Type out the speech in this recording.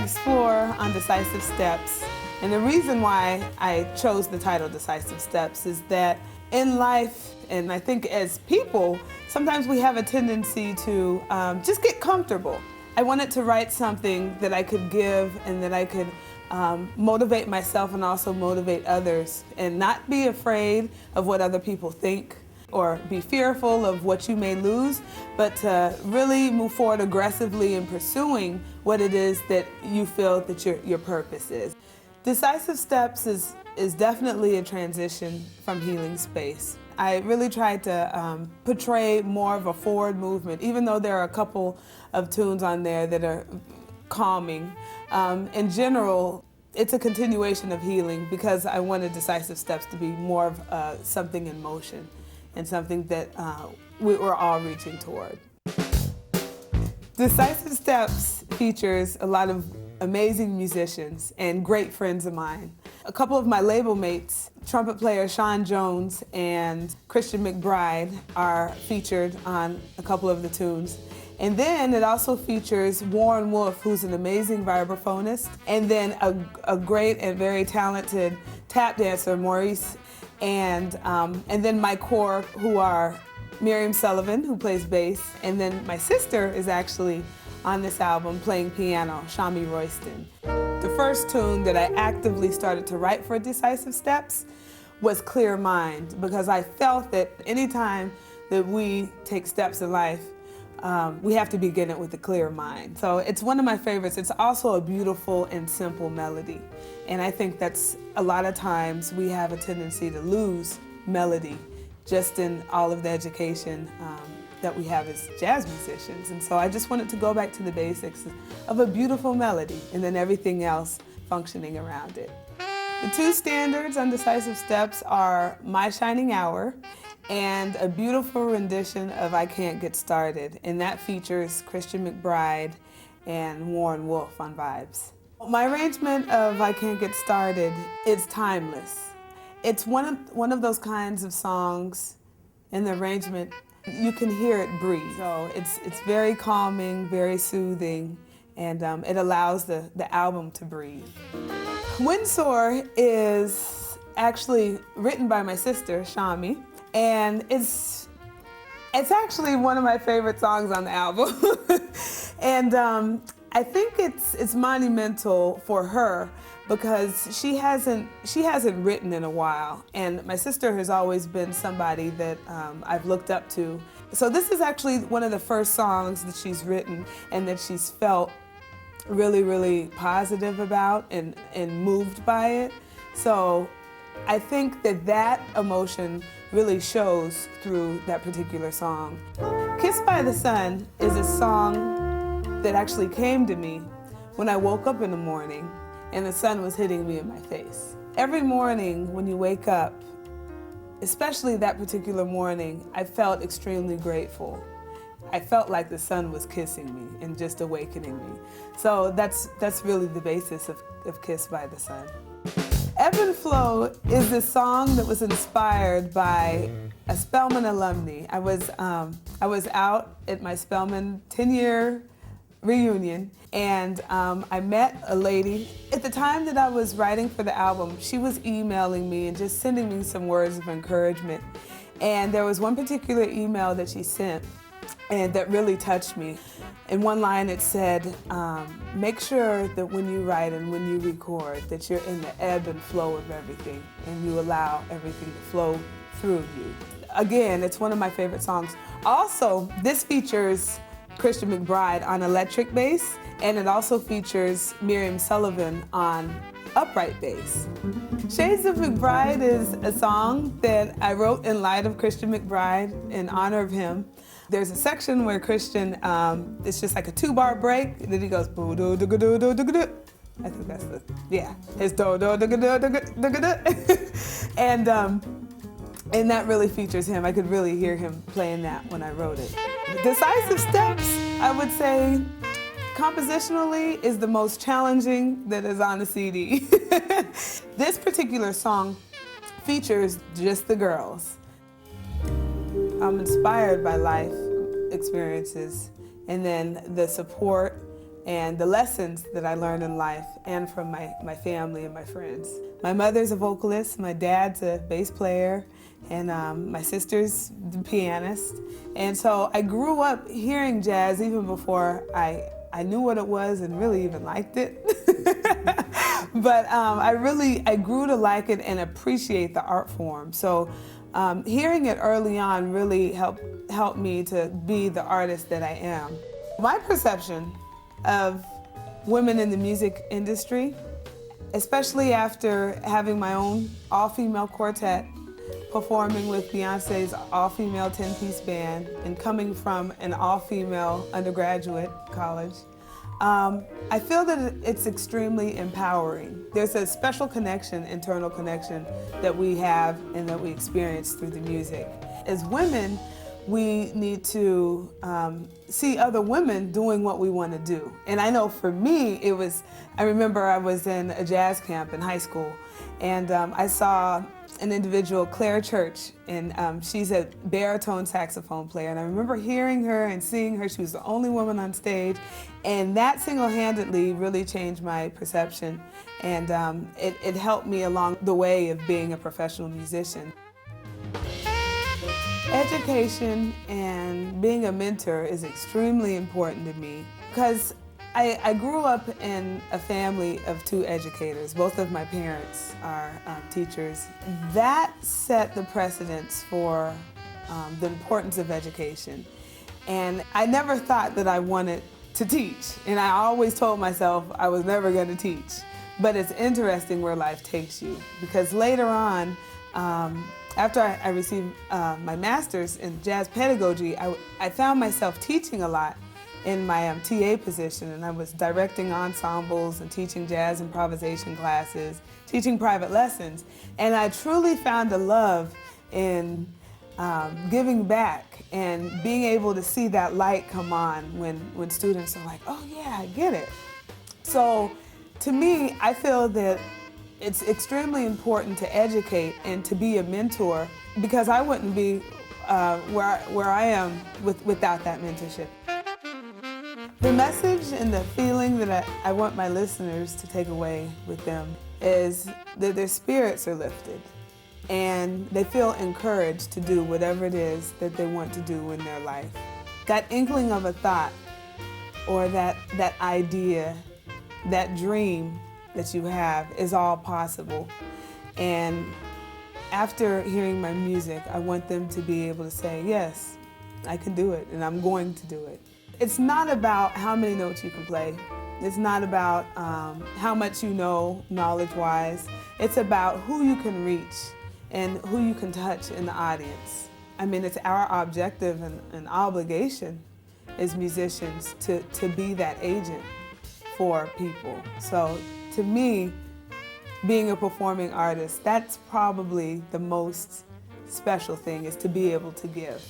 explore on Decisive Steps. And the reason why I chose the title Decisive Steps is that in life, and I think as people, sometimes we have a tendency to just get comfortable. I wanted to write something that I could give and that I could motivate myself and also motivate others, and not be afraid of what other people think or be fearful of what you may lose, but to really move forward aggressively in pursuing what it is that you feel that your purpose is. Decisive Steps is definitely a transition from healing space. I really tried to portray more of a forward movement, even though there are a couple of tunes on there that are calming. In general, it's a continuation of healing because I wanted Decisive Steps to be more of something in motion and something that we're all reaching toward. Decisive Steps features a lot of amazing musicians and great friends of mine. A couple of my label mates, trumpet player Sean Jones and Christian McBride, are featured on a couple of the tunes. And then it also features Warren Wolf, who's an amazing vibraphonist, and then a great and very talented tap dancer, Maurice, and then my core, who are Miriam Sullivan, who plays bass, and then my sister is actually on this album playing piano, Shamie Royston. The first tune that I actively started to write for Decisive Steps was Clear Mind, because I felt that anytime that we take steps in life, we have to begin it with a clear mind. So it's one of my favorites. It's also a beautiful and simple melody. And I think that's a lot of times we have a tendency to lose melody just in all of the education that we have as jazz musicians. And so I just wanted to go back to the basics of a beautiful melody and then everything else functioning around it. The two standards on Decisive Steps are My Shining Hour and a beautiful rendition of I Can't Get Started, and that features Christian McBride and Warren Wolf on vibes. My arrangement of I Can't Get Started is timeless. It's one of those kinds of songs in the arrangement, you can hear it breathe. So it's very calming, very soothing, and it allows the album to breathe. Windsor is actually written by my sister, Shamie, and it's actually one of my favorite songs on the album. And I think it's monumental for her because she hasn't written in a while, and my sister has always been somebody that I've looked up to. So this is actually one of the first songs that she's written and that she's felt really, really positive about and moved by it. So I think that emotion really shows through that particular song. Kissed by the Sun is a song that actually came to me when I woke up in the morning and the sun was hitting me in my face. Every morning when you wake up, especially that particular morning, I felt extremely grateful. I felt like the sun was kissing me and just awakening me. So that's really the basis of Kissed by the Sun. Ebb and Flow is a song that was inspired by a Spelman alumni. I was out at my Spelman 10-year reunion, and I met a lady. At the time that I was writing for the album, she was emailing me and just sending me some words of encouragement. And there was one particular email that she sent and that really touched me. In one line it said, make sure that when you write and when you record that you're in the ebb and flow of everything and you allow everything to flow through you. Again, it's one of my favorite songs. Also, this features Christian McBride on electric bass, and it also features Miriam Sullivan on upright bass. Shades of McBride is a song that I wrote in light of Christian McBride in honor of him. There's a section where Christian, it's just like a 2-bar break, and then he goes boo doo doo doo doo doo doo. I think that's his do do doo doo doo doo. And that really features him. I could really hear him playing that when I wrote it. Decisive Steps, I would say, compositionally is the most challenging that is on the CD. This particular song features just the girls. I'm inspired by life experiences and then the support and the lessons that I learned in life and from my family and my friends. My mother's a vocalist, my dad's a bass player, and my sister's the pianist. And so I grew up hearing jazz even before I knew what it was and really even liked it. But I grew to like it and appreciate the art form. So hearing it early on really helped me to be the artist that I am. My perception of women in the music industry, especially after having my own all-female quartet, performing with Beyonce's all-female 10-piece band, and coming from an all-female undergraduate college, I feel that it's extremely empowering. There's a special connection, internal connection, that we have and that we experience through the music. As women, we need to see other women doing what we want to do. And I know for me, I remember I was in a jazz camp in high school, and I saw an individual, Claire Church, and she's a baritone saxophone player. And I remember hearing her and seeing her. She was the only woman on stage, and that single-handedly really changed my perception, and it helped me along the way of being a professional musician. Education and being a mentor is extremely important to me because I grew up in a family of two educators. Both of my parents are teachers. That set the precedence for the importance of education. And I never thought that I wanted to teach. And I always told myself I was never going to teach. But it's interesting where life takes you, because later on, after I received my master's in jazz pedagogy, I found myself teaching a lot in my TA position, and I was directing ensembles and teaching jazz improvisation classes, teaching private lessons. And I truly found a love in giving back and being able to see that light come on when students are like, oh yeah, I get it. So to me, I feel that it's extremely important to educate and to be a mentor, because I wouldn't be where I am without that mentorship. The message and the feeling that I want my listeners to take away with them is that their spirits are lifted and they feel encouraged to do whatever it is that they want to do in their life. That inkling of a thought or that idea, that dream that you have is all possible. And after hearing my music, I want them to be able to say, yes, I can do it and I'm going to do it. It's not about how many notes you can play. It's not about how much you know knowledge-wise. It's about who you can reach and who you can touch in the audience. I mean, it's our objective and obligation as musicians to be that agent for people. So to me, being a performing artist, that's probably the most special thing, is to be able to give.